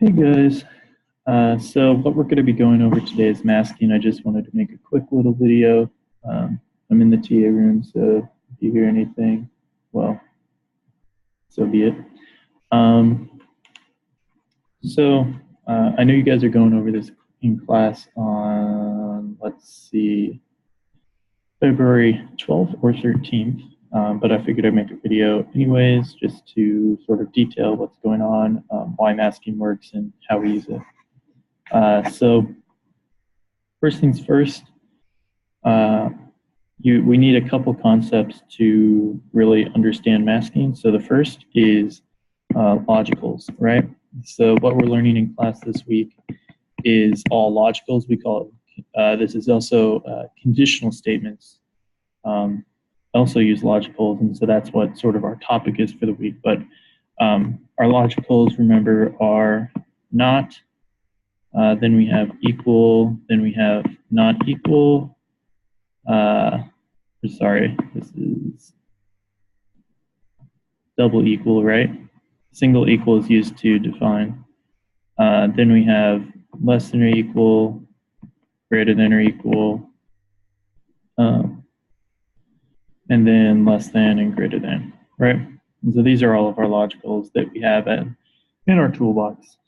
Hey guys, so what we're going to be going over today is masking. I just wanted to make a quick little video. I'm in the TA room, so if you hear anything, well, so be it. I know you guys are going over this in class on, let's see, February 12th or 13th, but I figured I'd make a video anyways just to sort of detail what's going on, why masking works, and how we use it. So first things first, we need a couple concepts to really understand masking. So the first is logicals, right? So what we're learning in class this week is all logicals. We call it, this is also conditional statements. Also use logicals, and so that's what sort of our topic is for the week. But our logicals, remember, are not, then we have equal, then we have not equal. Sorry, this is double equal, right? Single equal is used to define. Then we have less than or equal, greater than or equal, and then less than and greater than, right? And so these are all of our logicals that we have in our toolbox.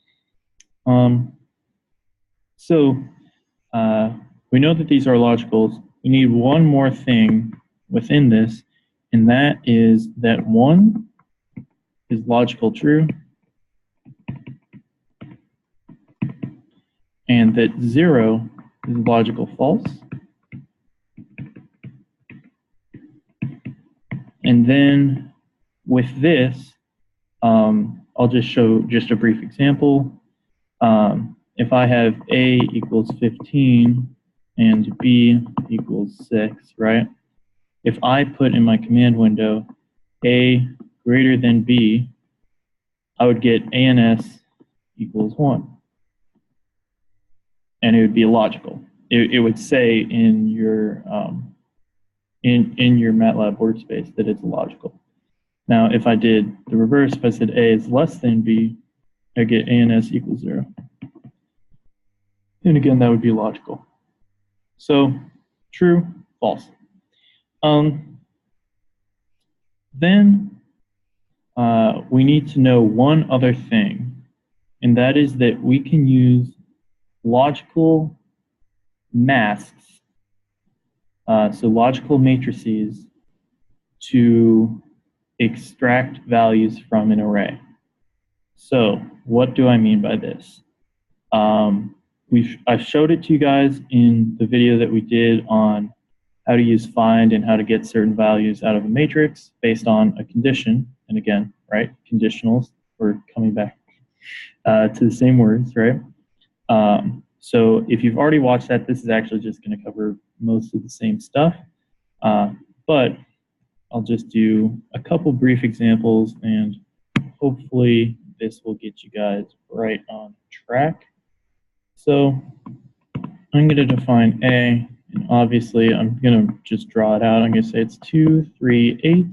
We know that these are logicals. We need one more thing within this, and that is that 1 is logical true, and that 0 is logical false. And then with this, I'll just show just a brief example. If I have A equals 15 and B equals 6, right? If I put in my command window A greater than B, I would get A and S equals 1. And it would be logical. It would say in your in your MATLAB workspace that it's logical. Now, if I did the reverse, if I said A is less than B, I get A and S equals 0. And again, that would be logical. So, true, false. Then we need to know one other thing, and that is that we can use logical masks, so logical matrices, to extract values from an array. So what do I mean by this? I showed it to you guys in the video that we did on how to use find and how to get certain values out of a matrix based on a condition. And again, right, conditionals, we're coming back to the same words, right? So if you've already watched that, this is actually just going to cover most of the same stuff. But I'll just do a couple brief examples, and hopefully this will get you guys right on track. So I'm going to define A, and obviously I'm going to just draw it out. I'm going to say it's 2, 3, 8,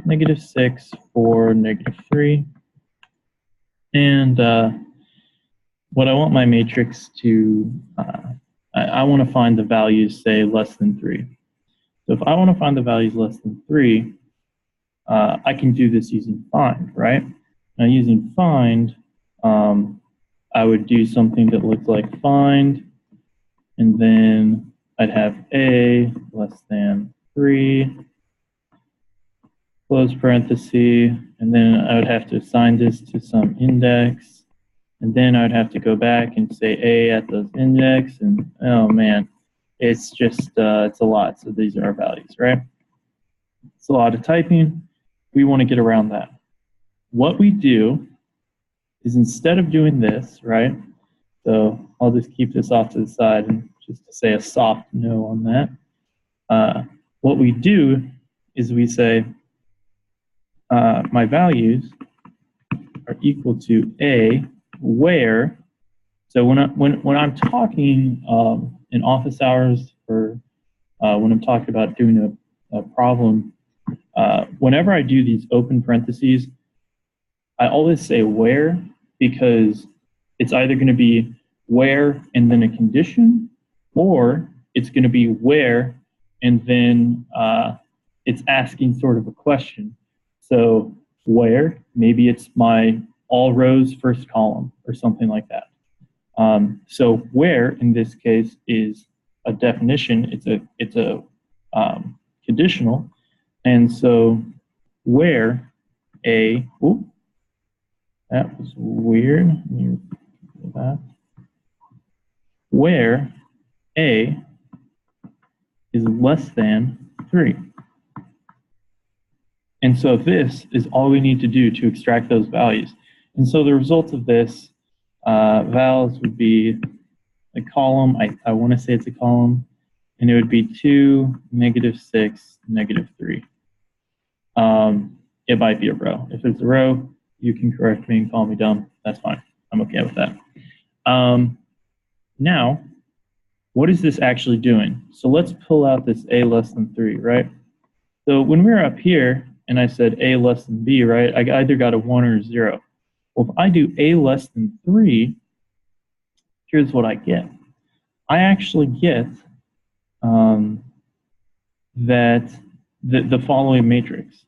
negative 6, 4, negative 3. And what I want my matrix to, I want to find the values, say, less than 3. So if I want to find the values less than 3, I can do this using find, right? Now using find, I would do something that looks like find, and then I'd have A less than 3, close parenthesis, and then I would have to assign this to some index, and then I would have to go back and say A at those index, and oh man, it's just, it's a lot. So these are our values, right? It's a lot of typing. We want to get around that. What we do is, instead of doing this, right? So I'll just keep this off to the side and just to say a soft no on that. What we do is we say my values are equal to A, where, so when I'm talking in office hours, or when I'm talking about doing a problem, whenever I do these open parentheses, I always say where, because it's either going to be where and then a condition, or it's going to be where and then it's asking sort of a question. So where, maybe it's my all rows first column or something like that. So where in this case is a definition. It's a conditional, and so where a, ooh, that was weird. Let me do that. Where a is less than 3. And so this is all we need to do to extract those values. And so the result of this, vals would be a column. I want to say it's a column, and it would be 2, -6, -3. It might be a row. If it's a row, you can correct me and call me dumb. That's fine. I'm okay with that. Now, what is this actually doing? So let's pull out this a less than 3, right? So when we were up here, and I said a less than b, right, I either got a 1 or a 0. Well, if I do a less than 3, here's what I get. I actually get that the following matrix.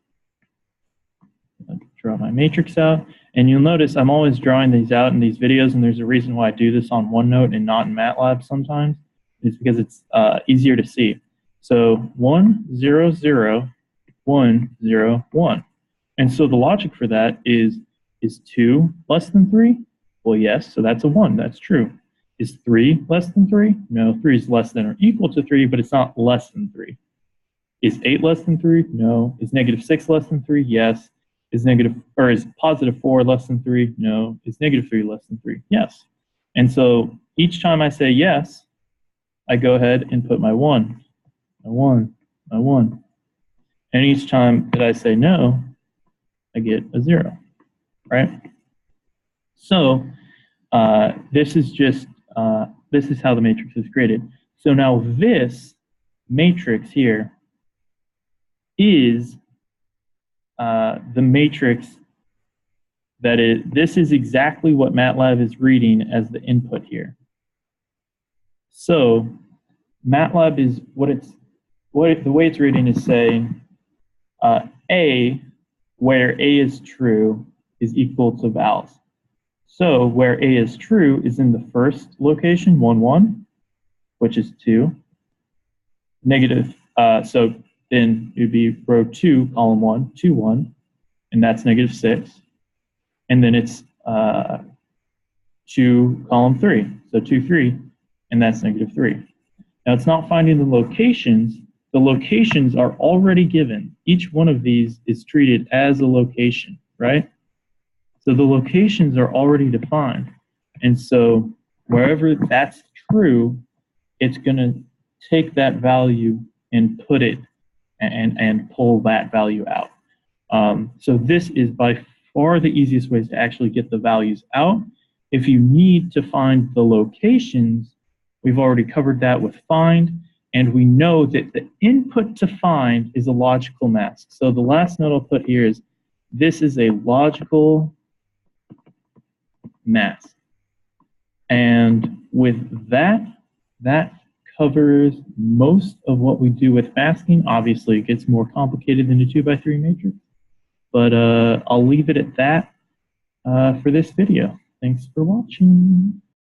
I'll draw my matrix out, and you'll notice I'm always drawing these out in these videos, and there's a reason why I do this on OneNote and not in MATLAB sometimes. It's because it's easier to see. So 1, 0, 0, 1, 0, 1. And so the logic for that is 2 less than 3? Well, yes, so that's a 1. That's true. Is 3 less than 3? No, 3 is less than or equal to 3, but it's not less than 3. Is 8 less than 3? No. Is -6 less than 3? Yes. Is +4 less than 3? No. Is -3 less than 3? Yes. And so each time I say yes, I go ahead and put my 1, my 1, my 1. And each time that I say no, I get a 0, right? So this is just, this is how the matrix is created. So now this matrix here is the matrix that is, this is exactly what MATLAB is reading as the input here. So MATLAB is the way it's reading is saying A, where A is true, is equal to vals. So where A is true is in the first location, 1, 1, which is 2. Negative, so then it would be row 2, column 1, 2, 1, and that's -6. And then it's 2, column 3, so 2, 3, and that's -3. Now it's not finding the locations. The locations are already given. Each one of these is treated as a location, right? So the locations are already defined. And so wherever that's true, it's going to take that value and put it and pull that value out. So this is by far the easiest ways to actually get the values out. If you need to find the locations, we've already covered that with find, and we know that the input to find is a logical mask. So the last note I'll put here is this is a logical mask. And with that, that covers most of what we do with masking. Obviously, it gets more complicated than a 2x3 matrix, but I'll leave it at that for this video. Thanks for watching.